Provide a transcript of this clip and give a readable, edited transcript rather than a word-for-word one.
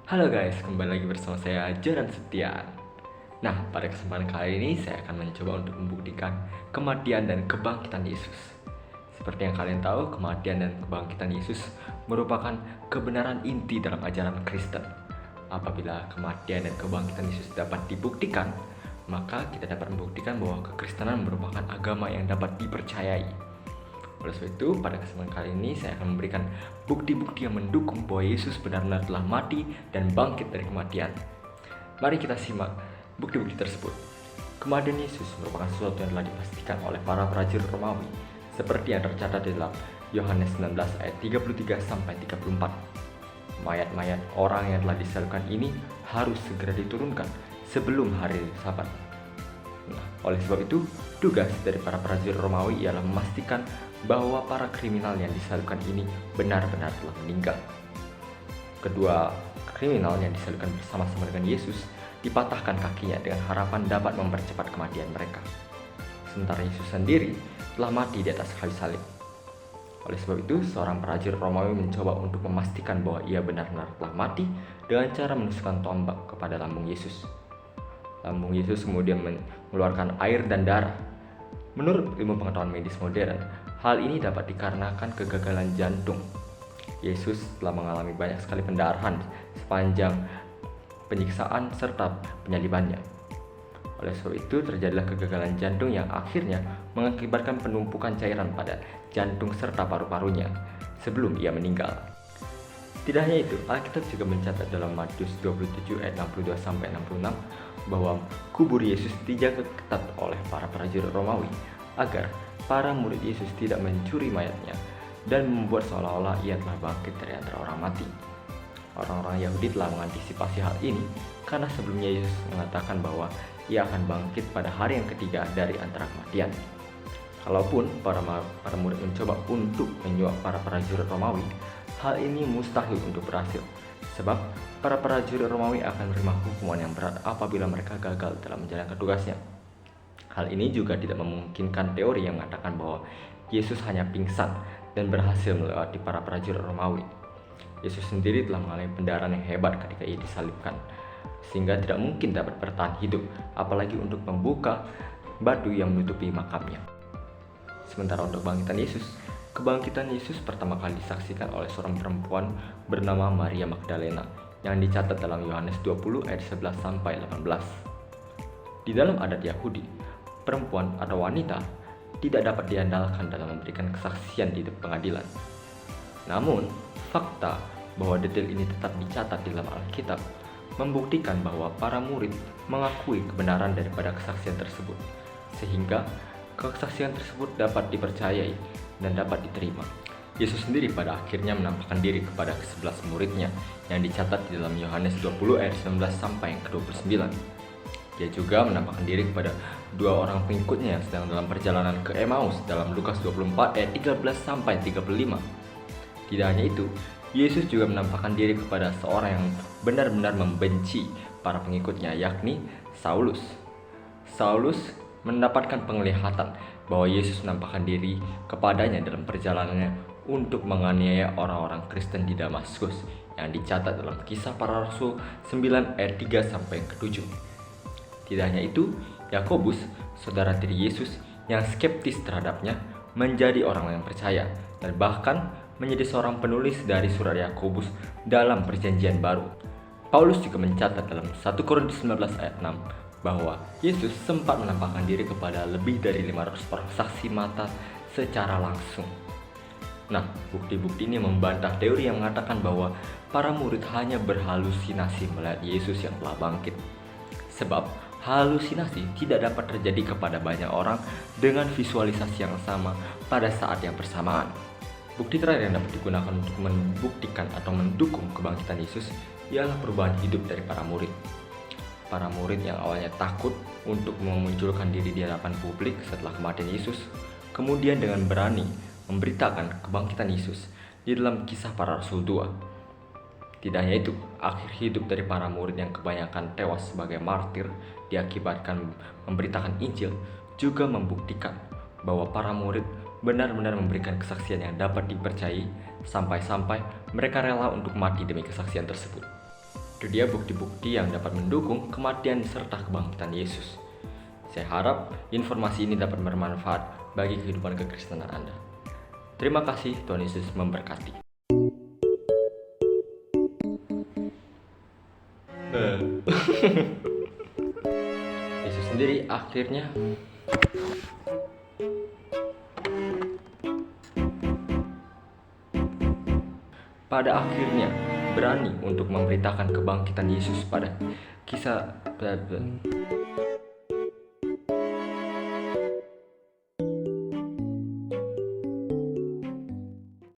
Halo guys, kembali lagi bersama saya Joran Setian. Nah, pada kesempatan kali ini saya akan mencoba untuk membuktikan kematian dan kebangkitan Yesus. Seperti yang kalian tahu, kematian dan kebangkitan Yesus merupakan kebenaran inti dalam ajaran Kristen. Apabila kematian dan kebangkitan Yesus dapat dibuktikan, maka kita dapat membuktikan bahwa kekristenan merupakan agama yang dapat dipercayai. Oleh sebab itu, pada kesempatan kali ini saya akan memberikan bukti-bukti yang mendukung bahwa Yesus benar-benar telah mati dan bangkit dari kematian. Mari kita simak bukti-bukti tersebut. Kematian Yesus merupakan sesuatu yang telah dipastikan oleh para prajurit Romawi, seperti yang tercatat di dalam Yohanes 19 ayat 33 sampai 34. Mayat-mayat orang yang telah disalibkan ini harus segera diturunkan sebelum hari Sabat. Nah, oleh sebab itu, tugas dari para prajurit Romawi ialah memastikan bahwa para kriminal yang disalibkan ini benar-benar telah meninggal. Kedua kriminal yang disalibkan bersama-sama dengan Yesus dipatahkan kakinya dengan harapan dapat mempercepat kematian mereka. Sementara Yesus sendiri telah mati di atas kayu salib. Oleh sebab itu, seorang prajurit Romawi mencoba untuk memastikan bahwa ia benar-benar telah mati dengan cara menusukkan tombak kepada lambung Yesus. Lambung Yesus kemudian mengeluarkan air dan darah. Menurut ilmu pengetahuan medis modern, hal ini dapat dikarenakan kegagalan jantung. Yesus telah mengalami banyak sekali pendarahan sepanjang penyiksaan serta penyalibannya. Oleh sebab itu, terjadilah kegagalan jantung yang akhirnya mengakibatkan penumpukan cairan pada jantung serta paru-parunya sebelum ia meninggal. Tidak hanya itu, Alkitab juga mencatat dalam Matius 27 ayat 62 sampai 66 bahwa kubur Yesus dijaga ketat oleh para prajurit Romawi agar para murid Yesus tidak mencuri mayatnya dan membuat seolah-olah ia telah bangkit dari antara orang mati. Orang-orang Yahudi telah mengantisipasi hal ini karena sebelumnya Yesus mengatakan bahwa ia akan bangkit pada hari yang ketiga dari antara kematian. Kalaupun para murid mencoba untuk menyuap para prajurit Romawi, hal ini mustahil untuk berhasil, sebab para prajurit Romawi akan menerima hukuman yang berat apabila mereka gagal dalam menjalankan tugasnya. Hal ini juga tidak memungkinkan teori yang mengatakan bahwa Yesus hanya pingsan dan berhasil melewati para prajurit Romawi. Yesus sendiri telah mengalami pendarahan yang hebat ketika ia disalibkan, sehingga tidak mungkin dapat bertahan hidup, apalagi untuk membuka batu yang menutupi makamnya. Sementara untuk kebangkitan Yesus pertama kali disaksikan oleh seorang perempuan bernama Maria Magdalena yang dicatat dalam Yohanes 20 ayat 11 sampai 18. Di dalam adat Yahudi, perempuan atau wanita tidak dapat diandalkan dalam memberikan kesaksian di pengadilan. Namun, fakta bahwa detail ini tetap dicatat di dalam Alkitab membuktikan bahwa para murid mengakui kebenaran daripada kesaksian tersebut, sehingga kesaksian tersebut dapat dipercayai dan dapat diterima. Yesus sendiri pada akhirnya menampakkan diri kepada ke-11 muridnya yang dicatat di dalam Yohanes 20 ayat 19 sampai yang ke-29. Dia juga menampakkan diri kepada dua orang pengikutnya yang sedang dalam perjalanan ke Emmaus dalam Lukas 24 ayat 13 sampai 35. Tidak hanya itu, Yesus juga menampakkan diri kepada seorang yang benar-benar membenci para pengikutnya, yakni Saulus. Saulus mendapatkan penglihatan bahwa Yesus menampakkan diri kepadanya dalam perjalanannya untuk menganiaya orang-orang Kristen di Damaskus yang dicatat dalam Kisah Para Rasul 9 ayat 3 sampai ke-7. Tidak hanya itu, Yakobus, saudara tiri Yesus yang skeptis terhadapnya, menjadi orang yang percaya dan bahkan menjadi seorang penulis dari surat Yakobus dalam Perjanjian Baru. Paulus juga mencatat dalam 1 Korintus 19 ayat 6 bahwa Yesus sempat menampakkan diri kepada lebih dari 500 orang saksi mata secara langsung. Nah, bukti-bukti ini membantah teori yang mengatakan bahwa para murid hanya berhalusinasi melihat Yesus yang telah bangkit. Sebab halusinasi tidak dapat terjadi kepada banyak orang dengan visualisasi yang sama pada saat yang bersamaan. Bukti terakhir yang dapat digunakan untuk membuktikan atau mendukung kebangkitan Yesus ialah perubahan hidup dari para murid. Para murid yang awalnya takut untuk memunculkan diri di hadapan publik setelah kematian Yesus, kemudian dengan berani memberitakan kebangkitan Yesus di dalam Kisah Para Rasul 2. Tidak hanya itu, akhir hidup dari para murid yang kebanyakan tewas sebagai martir diakibatkan memberitakan Injil juga membuktikan bahwa para murid benar-benar memberikan kesaksian yang dapat dipercayai sampai-sampai mereka rela untuk mati demi kesaksian tersebut. Itu dia bukti-bukti yang dapat mendukung kematian serta kebangkitan Yesus. Saya harap informasi ini dapat bermanfaat bagi kehidupan kekristenan Anda. Terima kasih, Tuhan Yesus memberkati. Yesus sendiri akhirnya pada akhirnya berani untuk memberitakan kebangkitan Yesus pada kisah